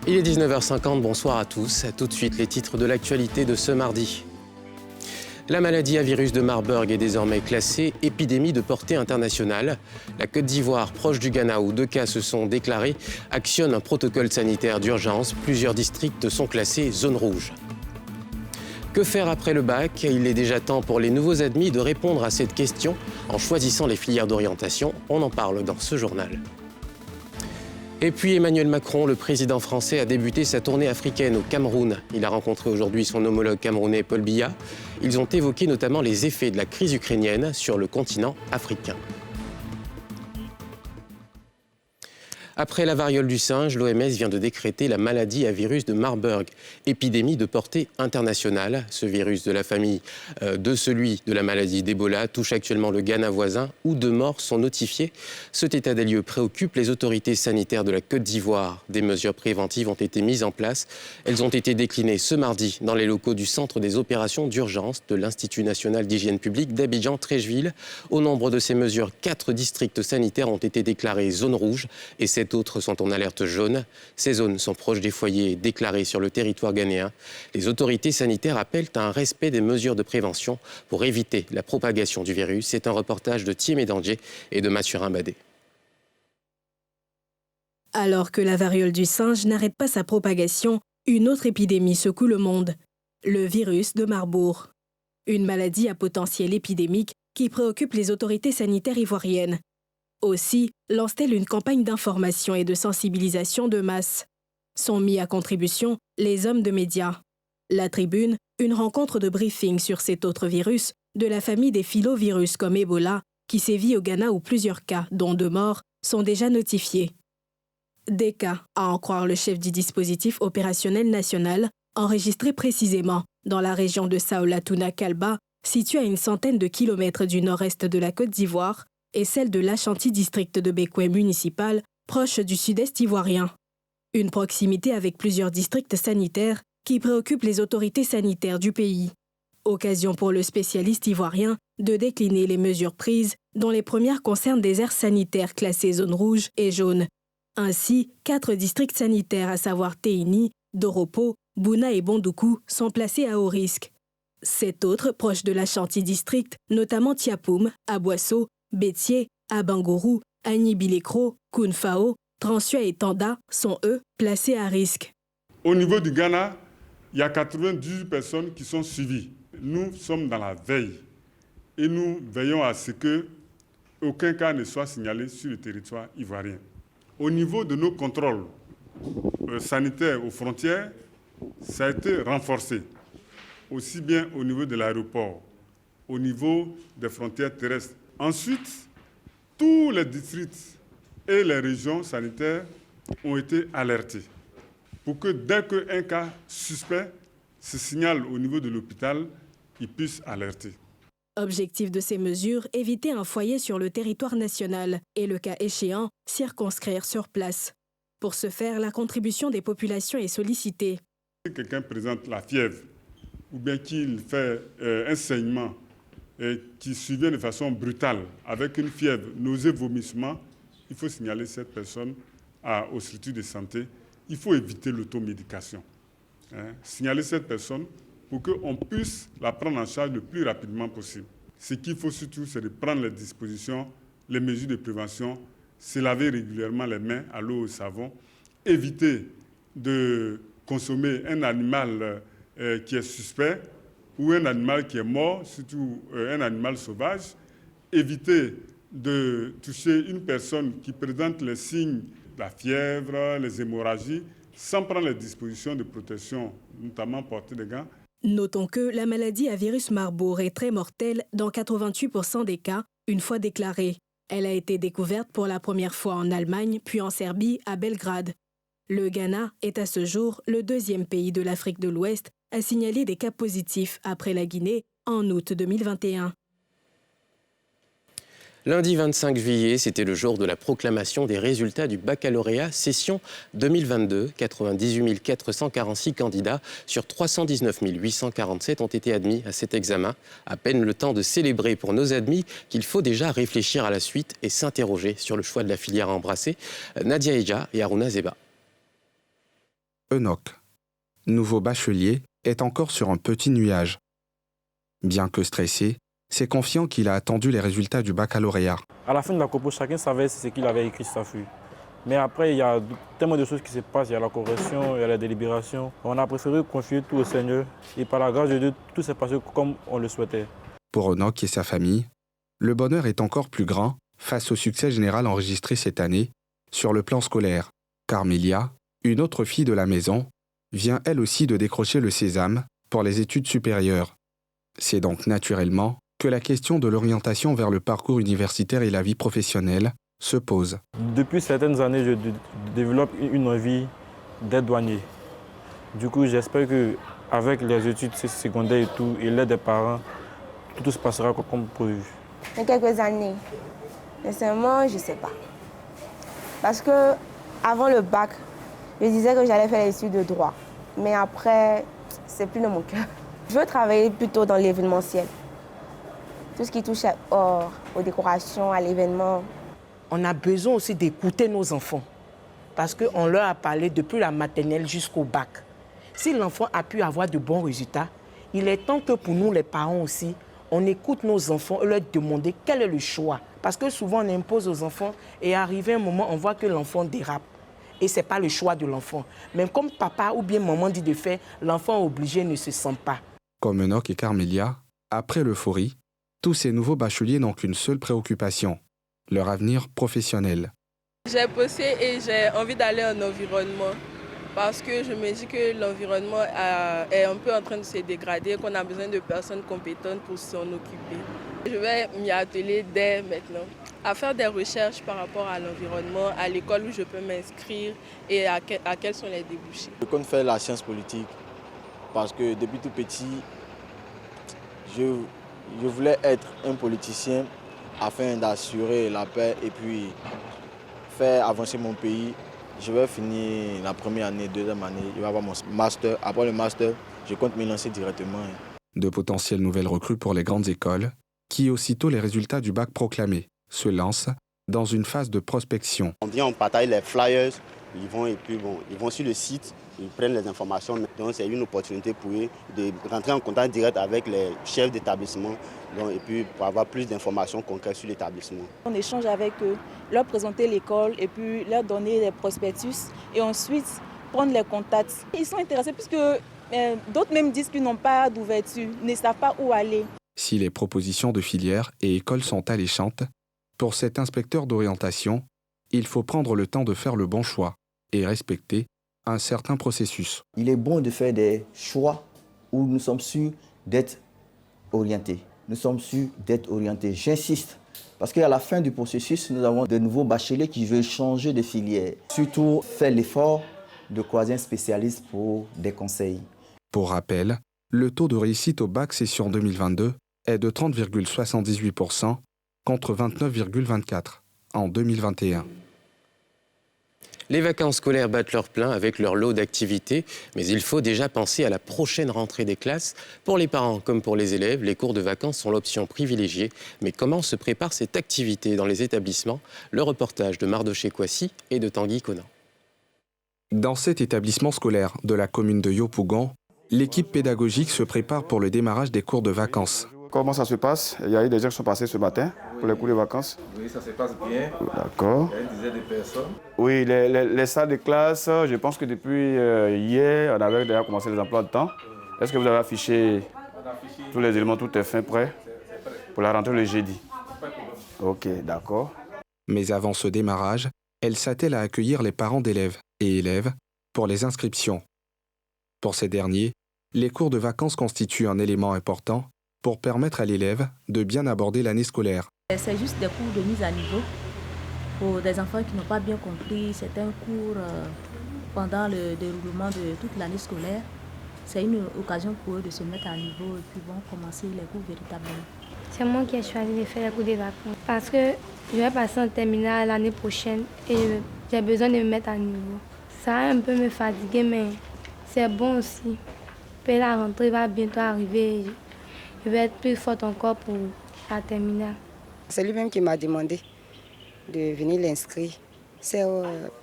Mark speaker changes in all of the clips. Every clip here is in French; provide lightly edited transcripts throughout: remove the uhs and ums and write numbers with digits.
Speaker 1: Il est 19h50, bonsoir à tous. Tout de suite, les titres de l'actualité de ce mardi. La maladie à virus de Marburg est désormais classée épidémie de portée internationale. La Côte d'Ivoire, proche du Ghana où 2 cas se sont déclarés, actionne un protocole sanitaire d'urgence. Plusieurs districts sont classés zone rouge. Que faire après le bac? Il est déjà temps pour les nouveaux admis de répondre à cette question en choisissant les filières d'orientation. On en parle dans ce journal. Et puis Emmanuel Macron, le président français, a débuté sa tournée africaine au Cameroun. Il a rencontré aujourd'hui son homologue camerounais Paul Biya. Ils ont évoqué notamment les effets de la crise ukrainienne sur le continent africain. Après la variole du singe, l'OMS vient de décréter la maladie à virus de Marburg, épidémie de portée internationale. Ce virus de la famille de celui de la maladie d'Ebola touche actuellement le Ghana voisin où 2 morts sont notifiés. Cet état des lieux préoccupe les autorités sanitaires de la Côte d'Ivoire. Des mesures préventives ont été mises en place. Elles ont été déclinées ce mardi dans les locaux du Centre des opérations d'urgence de l'Institut national d'hygiène publique d'Abidjan-Treichville. Au nombre de ces mesures, 4 districts sanitaires ont été déclarés zone rouge et 7 autres sont en alerte jaune. Ces zones sont proches des foyers déclarés sur le territoire ghanéen. Les autorités sanitaires appellent à un respect des mesures de prévention pour éviter la propagation du virus. C'est un reportage de Thiem Danger et de Mathurin Badé.
Speaker 2: Alors que la variole du singe n'arrête pas sa propagation, une autre épidémie secoue le monde. Le virus de Marburg. Une maladie à potentiel épidémique qui préoccupe les autorités sanitaires ivoiriennes. Aussi, lance-t-elle une campagne d'information et de sensibilisation de masse. Sont mis à contribution les hommes de médias. La Tribune, une rencontre de briefing sur cet autre virus, de la famille des filovirus comme Ebola, qui sévit au Ghana où plusieurs cas, dont 2 morts, sont déjà notifiés. Des cas, à en croire le chef du dispositif opérationnel national, enregistrés précisément dans la région de Saolatuna-Kalba, située à une centaine de kilomètres du nord-est de la Côte d'Ivoire, et celle de l'Ashanti district de Bekwai municipal, proche du sud-est ivoirien. Une proximité avec plusieurs districts sanitaires qui préoccupent les autorités sanitaires du pays. Occasion pour le spécialiste ivoirien de décliner les mesures prises, dont les premières concernent des aires sanitaires classées zone rouge et jaune. Ainsi, 4 districts sanitaires, à savoir Teini, Doropo, Bouna et Bondoukou, sont placés à haut risque. 7 autres, proches de l'Ashanti district, notamment Tiapoum, Aboissau, Bétier, Abangourou, Agni-Bilekro, Kounfao, Transua et Tanda sont, eux, placés à risque.
Speaker 3: Au niveau du Ghana, il y a 98 personnes qui sont suivies. Nous sommes dans la veille et nous veillons à ce qu'aucun cas ne soit signalé sur le territoire ivoirien. Au niveau de nos contrôles sanitaires aux frontières, ça a été renforcé, aussi bien au niveau de l'aéroport, au niveau des frontières terrestres. Ensuite, tous les districts et les régions sanitaires ont été alertés pour que dès qu'un cas suspect se signale au niveau de l'hôpital, ils puissent alerter.
Speaker 2: Objectif de ces mesures, éviter un foyer sur le territoire national et, le cas échéant, circonscrire sur place. Pour ce faire, la contribution des populations est sollicitée.
Speaker 3: Si quelqu'un présente la fièvre ou bien qu'il fait un saignement qui survient de façon brutale, avec une fièvre, nausée, vomissement, il faut signaler cette personne aux structures de santé. Il faut éviter l'automédication. Signaler cette personne pour qu'on puisse la prendre en charge le plus rapidement possible. Ce qu'il faut surtout, c'est de prendre les dispositions, les mesures de prévention, se laver régulièrement les mains à l'eau et au savon, éviter de consommer un animal qui est suspect, ou un animal qui est mort, surtout un animal sauvage, éviter de toucher une personne qui présente les signes, la fièvre, les hémorragies, sans prendre les dispositions de protection, notamment porter des gants.
Speaker 2: Notons que la maladie à virus Marburg est très mortelle dans 88% des cas, une fois déclarée. Elle a été découverte pour la première fois en Allemagne, puis en Serbie, à Belgrade. Le Ghana est à ce jour le 2e pays de l'Afrique de l'Ouest à signaler des cas positifs après la Guinée en août 2021.
Speaker 1: Lundi 25 juillet, c'était le jour de la proclamation des résultats du baccalauréat session 2022. 98 446 candidats sur 319 847 ont été admis à cet examen. À peine le temps de célébrer pour nos admis qu'il faut déjà réfléchir à la suite et s'interroger sur le choix de la filière à embrasser. Nadia Eja et Aruna Zeba.
Speaker 4: Enoch, nouveau bachelier, est encore sur un petit nuage. Bien que stressé, c'est confiant qu'il a attendu les résultats du baccalauréat.
Speaker 5: À la fin de la compo, chacun savait ce qu'il avait écrit sur sa feuille. Mais après, il y a tellement de choses qui se passent. Il y a la correction, il y a la délibération. On a préféré confier tout au Seigneur. Et par la grâce de Dieu, tout s'est passé comme on le souhaitait.
Speaker 4: Pour Enoch et sa famille, le bonheur est encore plus grand face au succès général enregistré cette année sur le plan scolaire. Carmelia, une autre fille de la maison, vient elle aussi de décrocher le sésame pour les études supérieures. C'est donc naturellement que la question de l'orientation vers le parcours universitaire et la vie professionnelle se pose.
Speaker 5: Depuis certaines années, je développe une envie d'être douanier. Du coup, j'espère qu'avec les études secondaires et tout, et l'aide des parents, tout se passera comme prévu.
Speaker 6: Dans quelques années, sincèrement, je ne sais pas. Parce que avant le bac, je disais que j'allais faire les études de droit. Mais après, c'est plus dans mon cœur. Je veux travailler plutôt dans l'événementiel. Tout ce qui touche aux décorations, à l'événement.
Speaker 7: On a besoin aussi d'écouter nos enfants parce qu'on leur a parlé depuis la maternelle jusqu'au bac. Si l'enfant a pu avoir de bons résultats, il est temps que pour nous, les parents aussi, on écoute nos enfants et leur demander quel est le choix. Parce que souvent, on impose aux enfants et arrivé un moment, on voit que l'enfant dérape. Et ce n'est pas le choix de l'enfant. Mais comme papa ou bien maman dit de faire, l'enfant obligé ne se sent pas.
Speaker 4: Comme Enoch et Carmelia, après l'euphorie, tous ces nouveaux bacheliers n'ont qu'une seule préoccupation, leur avenir professionnel.
Speaker 8: J'ai bossé et j'ai envie d'aller en environnement parce que je me dis que l'environnement est un peu en train de se dégrader, qu'on a besoin de personnes compétentes pour s'en occuper. Je vais m'y atteler dès maintenant, à faire des recherches par rapport à l'environnement, à l'école où je peux m'inscrire et à quels sont les débouchés.
Speaker 9: Je compte faire la science politique parce que depuis tout petit, je voulais être un politicien afin d'assurer la paix et puis faire avancer mon pays. Je vais finir la première année, deuxième année, je vais avoir mon master. Après le master, je compte me lancer directement.
Speaker 4: De potentielles nouvelles recrues pour les grandes écoles, qui, aussitôt les résultats du bac proclamés, se lancent dans une phase de prospection.
Speaker 10: On vient, on partage les flyers, ils vont sur le site, ils prennent les informations. Donc c'est une opportunité pour eux de rentrer en contact direct avec les chefs d'établissement et puis pour avoir plus d'informations concrètes sur l'établissement.
Speaker 11: On échange avec eux, leur présenter l'école et puis leur donner des prospectus et ensuite prendre les contacts. Ils sont intéressés puisque d'autres même disent qu'ils n'ont pas d'ouverture, ne savent pas où aller.
Speaker 4: Si les propositions de filières et écoles sont alléchantes, pour cet inspecteur d'orientation, il faut prendre le temps de faire le bon choix et respecter un certain processus.
Speaker 12: Il est bon de faire des choix où nous sommes sûrs d'être orientés. Nous sommes sûrs d'être orientés. J'insiste, parce qu'à la fin du processus, nous avons de nouveaux bacheliers qui veulent changer de filière. Surtout, faire l'effort de croiser un spécialiste pour des conseils.
Speaker 4: Pour rappel, le taux de réussite au bac session 2022 est de 30,78% contre 29,24% en 2021.
Speaker 1: Les vacances scolaires battent leur plein avec leur lot d'activités, mais il faut déjà penser à la prochaine rentrée des classes. Pour les parents comme pour les élèves, les cours de vacances sont l'option privilégiée. Mais comment se prépare cette activité dans les établissements? Le reportage de Mardoché Kouassi et de Tanguy Conan.
Speaker 4: Dans cet établissement scolaire de la commune de Yopougon, l'équipe pédagogique se prépare pour le démarrage des cours de vacances.
Speaker 13: Comment ça se passe? Il y a eu des gens qui sont passés ce matin pour les cours de vacances.
Speaker 14: Oui, ça se passe bien.
Speaker 13: D'accord.
Speaker 14: Il y a une dizaine de personnes.
Speaker 13: Oui, les salles de classe, je pense que depuis hier, on avait déjà commencé les emplois de temps. Est-ce que vous avez affiché tous les éléments, tout est fait, prêt pour la rentrée le jeudi? Ok, d'accord.
Speaker 4: Mais avant ce démarrage, elle s'attelle à accueillir les parents d'élèves et élèves pour les inscriptions. Pour ces derniers, les cours de vacances constituent un élément important pour permettre à l'élève de bien aborder l'année scolaire.
Speaker 11: C'est juste des cours de mise à niveau pour des enfants qui n'ont pas bien compris certains cours pendant le déroulement de toute l'année scolaire. C'est une occasion pour eux de se mettre à niveau et puis vont commencer les cours véritablement.
Speaker 15: C'est moi qui ai choisi de faire les cours de vacances parce que je vais passer en terminale l'année prochaine et j'ai besoin de me mettre à niveau. Ça a un peu me fatigué, mais c'est bon aussi. Puis la rentrée va bientôt arriver. Je vais être plus forte encore pour la terminale.
Speaker 16: C'est lui-même qui m'a demandé de venir l'inscrire. C'est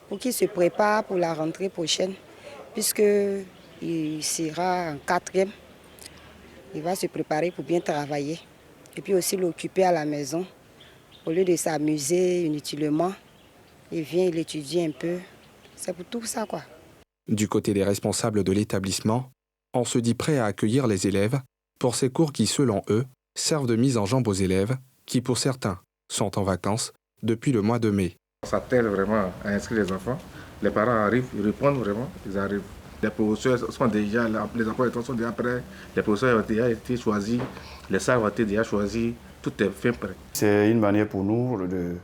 Speaker 16: pour qu'il se prépare pour la rentrée prochaine, puisqu'il sera en 4e. Il va se préparer pour bien travailler et puis aussi l'occuper à la maison. Au lieu de s'amuser inutilement, il vient, il étudie un peu. C'est pour tout ça, quoi.
Speaker 4: Du côté des responsables de l'établissement, on se dit prêt à accueillir les élèves pour ces cours qui, selon eux, servent de mise en jambe aux élèves qui, pour certains, sont en vacances depuis le mois de mai.
Speaker 14: Ça t'aide vraiment à inscrire les enfants. Les parents arrivent, ils répondent vraiment, ils arrivent. Les professeurs sont déjà, les emplois sont déjà prêts, les professeurs ont déjà été choisis, les salles ont été déjà choisies, tout est fait prêt.
Speaker 5: C'est une manière pour nous de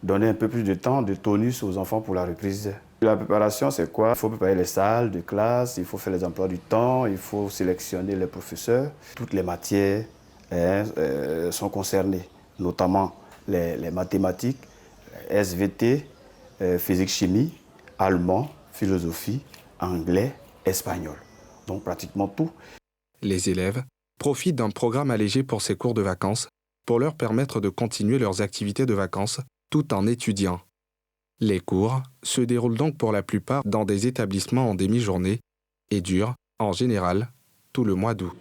Speaker 5: donner un peu plus de temps, de tonus aux enfants pour la reprise. La préparation, c'est quoi? Il faut préparer les salles de classe, il faut faire les emplois du temps, il faut sélectionner les professeurs. Toutes les matières sont concernées, notamment les mathématiques, SVT, physique-chimie, allemand, philosophie, anglais, espagnol. Donc pratiquement tout.
Speaker 4: Les élèves profitent d'un programme allégé pour ces cours de vacances pour leur permettre de continuer leurs activités de vacances tout en étudiant. Les cours se déroulent donc pour la plupart dans des établissements en demi-journée et durent, en général, tout le mois d'août.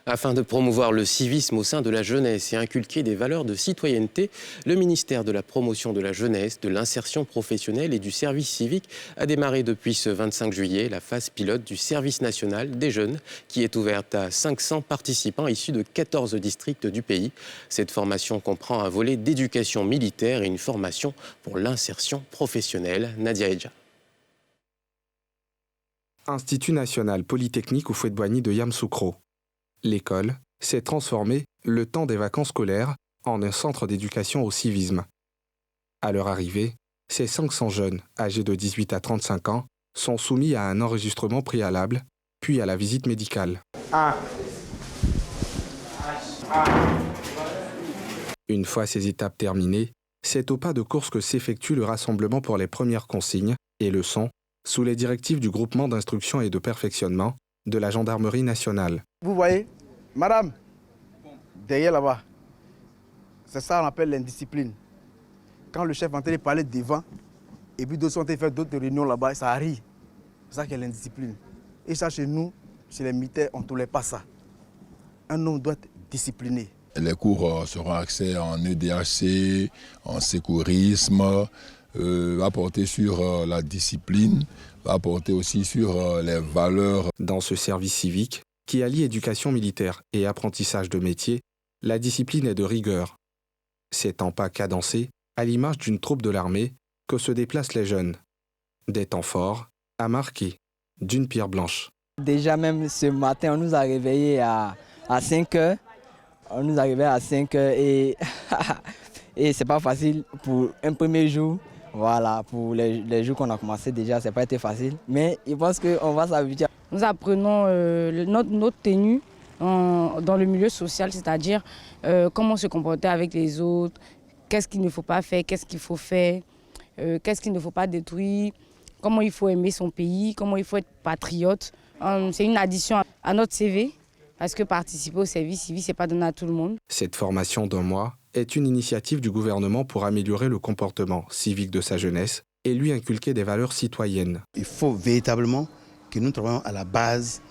Speaker 1: Afin de promouvoir le civisme au sein de la jeunesse et inculquer des valeurs de citoyenneté, le ministère de la Promotion de la Jeunesse, de l'Insertion professionnelle et du Service civique a démarré depuis ce 25 juillet la phase pilote du Service national des jeunes qui est ouverte à 500 participants issus de 14 districts du pays. Cette formation comprend un volet d'éducation militaire et une formation pour l'insertion professionnelle. Nadia Edja.
Speaker 4: Institut national polytechnique Houphouët-Boigny de Yamoussoukro. L'école s'est transformée, le temps des vacances scolaires, en un centre d'éducation au civisme. À leur arrivée, ces 500 jeunes, âgés de 18 à 35 ans, sont soumis à un enregistrement préalable, puis à la visite médicale. Une fois ces étapes terminées, c'est au pas de course que s'effectue le rassemblement pour les premières consignes et leçons, sous les directives du groupement d'instruction et de perfectionnement de la gendarmerie nationale.
Speaker 17: Vous voyez, madame, derrière là-bas, c'est ça qu'on appelle l'indiscipline. Quand le chef est en train de parler devant, et puis d'autres sont en train de faire d'autres réunions là-bas, ça arrive. C'est ça qui est l'indiscipline. Et ça, chez nous, chez les militaires, on ne tolère pas ça. Un homme doit être discipliné.
Speaker 18: Les cours seront axés en EDHC, en secourisme, va porter sur la discipline, va porter aussi sur les valeurs.
Speaker 4: Dans ce service civique, qui allie éducation militaire et apprentissage de métier, la discipline est de rigueur. C'est en pas cadencé, à l'image d'une troupe de l'armée, que se déplacent les jeunes. Des temps forts, à marquer, d'une pierre blanche.
Speaker 19: Déjà même ce matin, on nous a réveillés à 5 heures. On nous a réveillés à 5 heures et, et c'est pas facile pour un premier jour. Voilà, pour les jours qu'on a commencé déjà, c'est pas été facile. Mais je pense qu'on va s'habituer.
Speaker 20: Nous apprenons notre tenue dans le milieu social, c'est-à-dire comment se comporter avec les autres, qu'est-ce qu'il ne faut pas faire, qu'est-ce qu'il faut faire, qu'est-ce qu'il ne faut pas détruire, comment il faut aimer son pays, comment il faut être patriote. C'est une addition à notre CV, parce que participer au service civique, ce n'est pas donné à tout le monde.
Speaker 4: Cette formation d'un mois est une initiative du gouvernement pour améliorer le comportement civique de sa jeunesse et lui inculquer des valeurs citoyennes.
Speaker 17: Il faut véritablement que nous travaillons à la base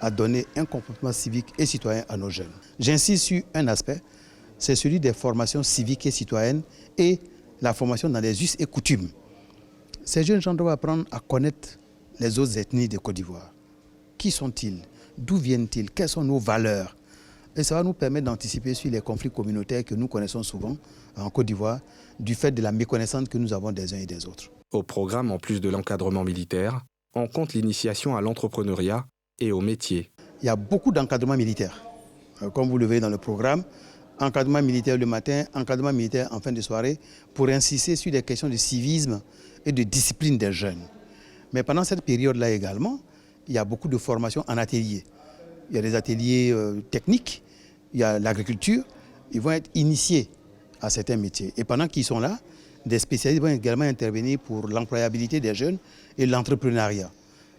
Speaker 17: à donner un comportement civique et citoyen à nos jeunes. J'insiste sur un aspect, c'est celui des formations civiques et citoyennes et la formation dans les us et coutumes. Ces jeunes gens doivent apprendre à connaître les autres ethnies de Côte d'Ivoire. Qui sont-ils? D'où viennent-ils? Quelles sont nos valeurs? Et ça va nous permettre d'anticiper sur les conflits communautaires que nous connaissons souvent en Côte d'Ivoire, du fait de la méconnaissance que nous avons des uns et des autres.
Speaker 4: Au programme, en plus de l'encadrement militaire, on compte l'initiation à l'entrepreneuriat et au métier.
Speaker 17: Il y a beaucoup d'encadrement militaire. Comme vous le voyez dans le programme, encadrement militaire le matin, encadrement militaire en fin de soirée, pour insister sur des questions de civisme et de discipline des jeunes. Mais pendant cette période-là également, il y a beaucoup de formations en atelier. Il y a des ateliers techniques il y a l'agriculture, ils vont être initiés à certains métiers. Et pendant qu'ils sont là, des spécialistes vont également intervenir pour l'employabilité des jeunes et l'entrepreneuriat.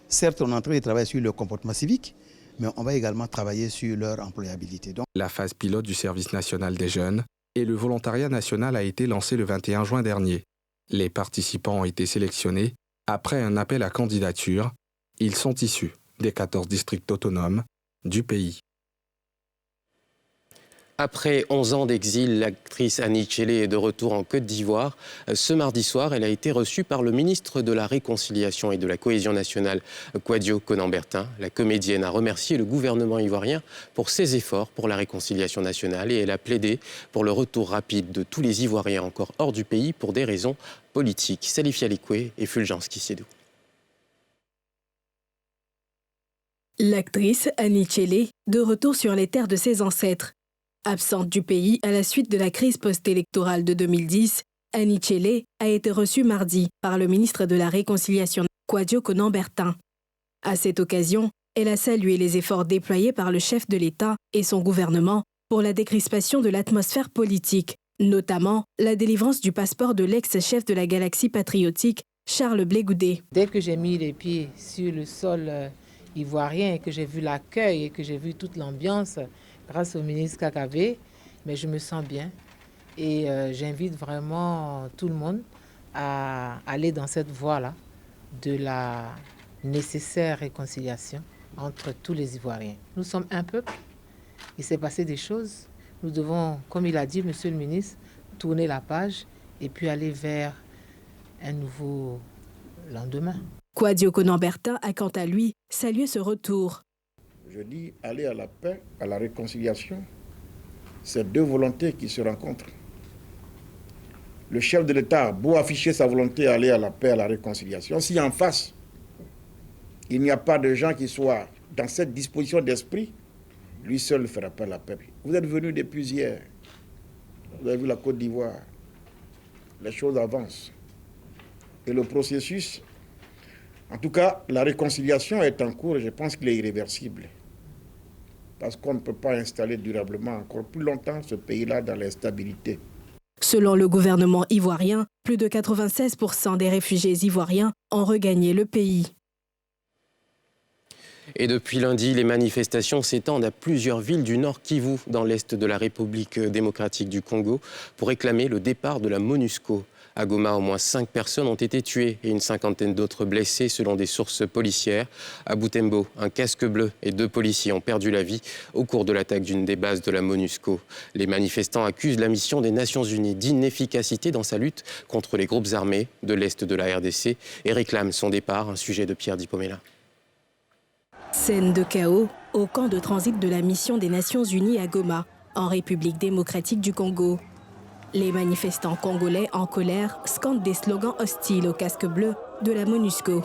Speaker 17: Certes, on est en train de travailler sur le comportement civique, mais on va également travailler sur leur employabilité. Donc,
Speaker 4: la phase pilote du service national des jeunes et le volontariat national a été lancé le 21 juin dernier. Les participants ont été sélectionnés après un appel à candidature. Ils sont issus des 14 districts autonomes du pays.
Speaker 1: Après 11 ans d'exil, l'actrice Annie Tchélé est de retour en Côte d'Ivoire. Ce mardi soir, elle a été reçue par le ministre de la Réconciliation et de la Cohésion nationale, Kouadio Konan-Bertin. La comédienne a remercié le gouvernement ivoirien pour ses efforts pour la réconciliation nationale et elle a plaidé pour le retour rapide de tous les Ivoiriens encore hors du pays pour des raisons politiques. Salif Yalikwe et Fulgence Kissédou.
Speaker 2: L'actrice Annie Tchélé, de retour sur les terres de ses ancêtres. Absente du pays à la suite de la crise post-électorale de 2010, Annie Tchélé a été reçue mardi par le ministre de la Réconciliation, Kouadio Konan-Bertin. À cette occasion, elle a salué les efforts déployés par le chef de l'État et son gouvernement pour la décrispation de l'atmosphère politique, notamment la délivrance du passeport de l'ex-chef de la Galaxie patriotique, Charles Blé Goudé.
Speaker 21: Dès que j'ai mis les pieds sur le sol ivoirien et que j'ai vu l'accueil et que j'ai vu toute l'ambiance, grâce au ministre Kakabé, mais je me sens bien et j'invite vraiment tout le monde à aller dans cette voie-là de la nécessaire réconciliation entre tous les Ivoiriens. Nous sommes un peuple, il s'est passé des choses, nous devons, comme il a dit, monsieur le ministre, tourner la page et puis aller vers un nouveau lendemain.
Speaker 2: Kouadio Konan-Bertin a quant à lui salué ce retour.
Speaker 22: Je dis aller à la paix, à la réconciliation, c'est deux volontés qui se rencontrent. Le chef de l'État a beau afficher sa volonté d'aller à la paix, à la réconciliation, si en face, il n'y a pas de gens qui soient dans cette disposition d'esprit, lui seul ne fera pas la paix. Vous êtes venus depuis hier, vous avez vu la Côte d'Ivoire, les choses avancent. Et le processus, en tout cas, la réconciliation est en cours et je pense qu'il est irréversible. Parce qu'on ne peut pas installer durablement encore plus longtemps ce pays-là dans l'instabilité.
Speaker 2: Selon le gouvernement ivoirien, plus de 96% des réfugiés ivoiriens ont regagné le pays.
Speaker 1: Et depuis lundi, les manifestations s'étendent à plusieurs villes du Nord Kivu, dans l'est de la République démocratique du Congo, pour réclamer le départ de la MONUSCO. À Goma, au moins 5 personnes ont été tuées et une cinquantaine d'autres blessées selon des sources policières. À Butembo, un casque bleu et 2 policiers ont perdu la vie au cours de l'attaque d'une des bases de la MONUSCO. Les manifestants accusent la mission des Nations Unies d'inefficacité dans sa lutte contre les groupes armés de l'Est de la RDC et réclament son départ, un sujet de Pierre Dipomela.
Speaker 2: Scène de chaos au camp de transit de la mission des Nations Unies à Goma, en République démocratique du Congo. Les manifestants congolais en colère scandent des slogans hostiles au casque bleu de la MONUSCO.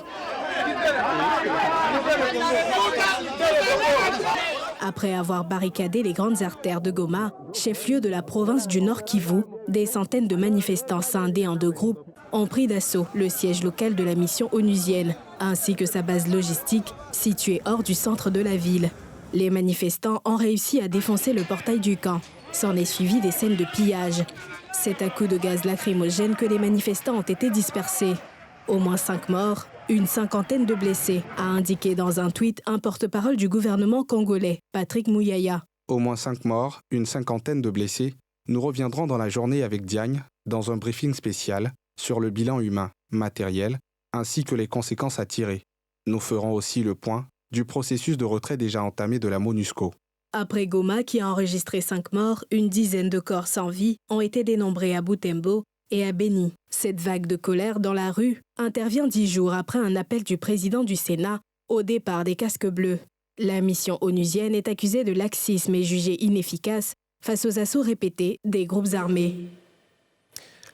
Speaker 2: Après avoir barricadé les grandes artères de Goma, chef-lieu de la province du Nord Kivu, des centaines de manifestants scindés en 2 groupes ont pris d'assaut le siège local de la mission onusienne, ainsi que sa base logistique située hors du centre de la ville. Les manifestants ont réussi à défoncer le portail du camp. S'en est suivi des scènes de pillage. C'est à coups de gaz lacrymogène que les manifestants ont été dispersés. Au moins 5 morts, une cinquantaine de blessés, a indiqué dans un tweet un porte-parole du gouvernement congolais, Patrick Mouyaya.
Speaker 4: Au moins 5 morts, une cinquantaine de blessés. Nous reviendrons dans la journée avec Diagne dans un briefing spécial sur le bilan humain, matériel, ainsi que les conséquences à tirer. Nous ferons aussi le point du processus de retrait déjà entamé de la MONUSCO.
Speaker 2: Après Goma, qui a enregistré 5 morts, une dizaine de corps sans vie ont été dénombrés à Butembo et à Beni. Cette vague de colère dans la rue intervient 10 jours après un appel du président du Sénat au départ des casques bleus. La mission onusienne est accusée de laxisme et jugée inefficace face aux assauts répétés des groupes armés.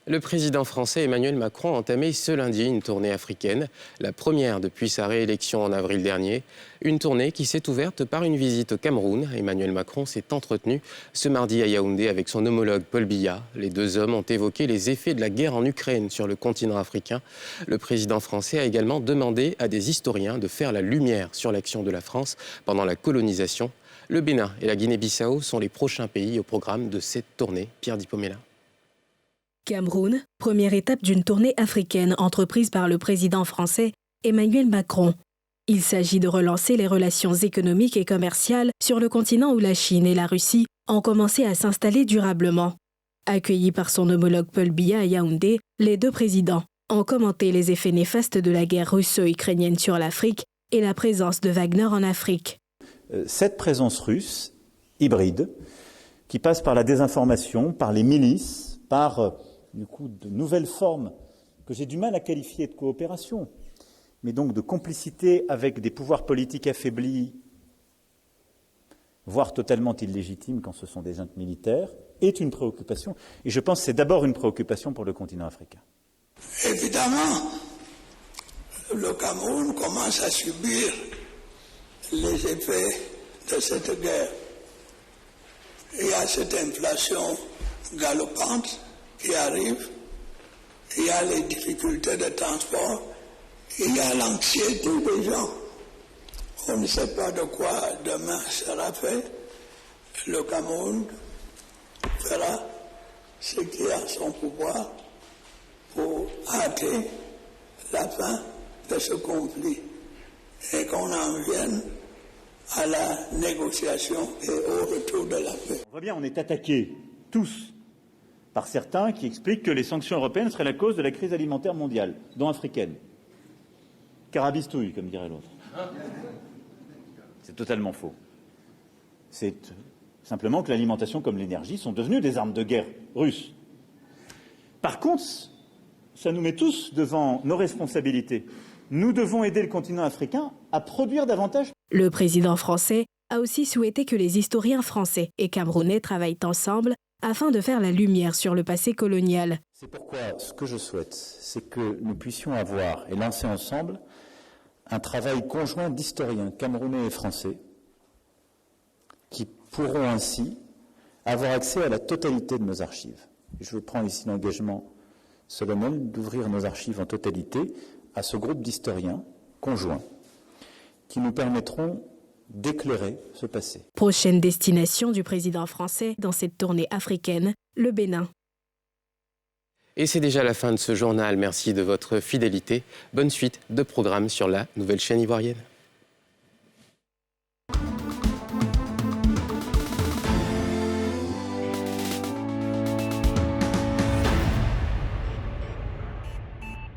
Speaker 1: Le président français Emmanuel Macron a entamé ce lundi une tournée africaine, la première depuis sa réélection en avril dernier. Une tournée qui s'est ouverte par une visite au Cameroun. Emmanuel Macron s'est entretenu ce mardi à Yaoundé avec son homologue Paul Biya. Les 2 hommes ont évoqué les effets de la guerre en Ukraine sur le continent africain. Le président français a également demandé à des historiens de faire la lumière sur l'action de la France pendant la colonisation. Le Bénin et la Guinée-Bissau sont les prochains pays au programme de cette tournée. Pierre Dipomela.
Speaker 2: Cameroun, première étape d'une tournée africaine entreprise par le président français Emmanuel Macron. Il s'agit de relancer les relations économiques et commerciales sur le continent où la Chine et la Russie ont commencé à s'installer durablement. Accueillis par son homologue Paul Biya à Yaoundé, les deux présidents ont commenté les effets néfastes de la guerre russo-ukrainienne sur l'Afrique et la présence de Wagner en Afrique.
Speaker 3: Cette présence russe, hybride, qui passe par la désinformation, par les milices, par de nouvelles formes que j'ai du mal à qualifier de coopération, mais donc de complicité avec des pouvoirs politiques affaiblis, voire totalement illégitimes quand ce sont des juntes militaires, est une préoccupation. Et je pense que c'est d'abord une préoccupation pour le continent africain.
Speaker 6: Évidemment, le Cameroun commence à subir les effets de cette guerre. Il y a cette inflation galopante qui arrive, il y a les difficultés de transport, il y a l'anxiété des gens. On ne sait pas de quoi demain sera fait. Le Cameroun fera ce qui est à son pouvoir pour hâter la fin de ce conflit et qu'on en vienne à la négociation et au retour de la paix.
Speaker 3: On voit bien, on est attaqués tous par certains qui expliquent que les sanctions européennes seraient la cause de la crise alimentaire mondiale, dont africaine. Carabistouille, comme dirait l'autre. C'est totalement faux. C'est simplement que l'alimentation comme l'énergie sont devenues des armes de guerre russes. Par contre, ça nous met tous devant nos responsabilités. Nous devons aider le continent africain à produire davantage.
Speaker 2: Le président français a aussi souhaité que les historiens français et camerounais travaillent ensemble afin de faire la lumière sur le passé colonial.
Speaker 3: C'est pourquoi ce que je souhaite, c'est que nous puissions avoir et lancer ensemble un travail conjoint d'historiens camerounais et français qui pourront ainsi avoir accès à la totalité de nos archives. Je prends ici l'engagement solennel d'ouvrir nos archives en totalité à ce groupe d'historiens conjoints qui nous permettront d'éclairer ce passé.
Speaker 2: Prochaine destination du président français dans cette tournée africaine, le Bénin.
Speaker 1: Et c'est déjà la fin de ce journal. Merci de votre fidélité. Bonne suite de programmes sur la nouvelle chaîne ivoirienne.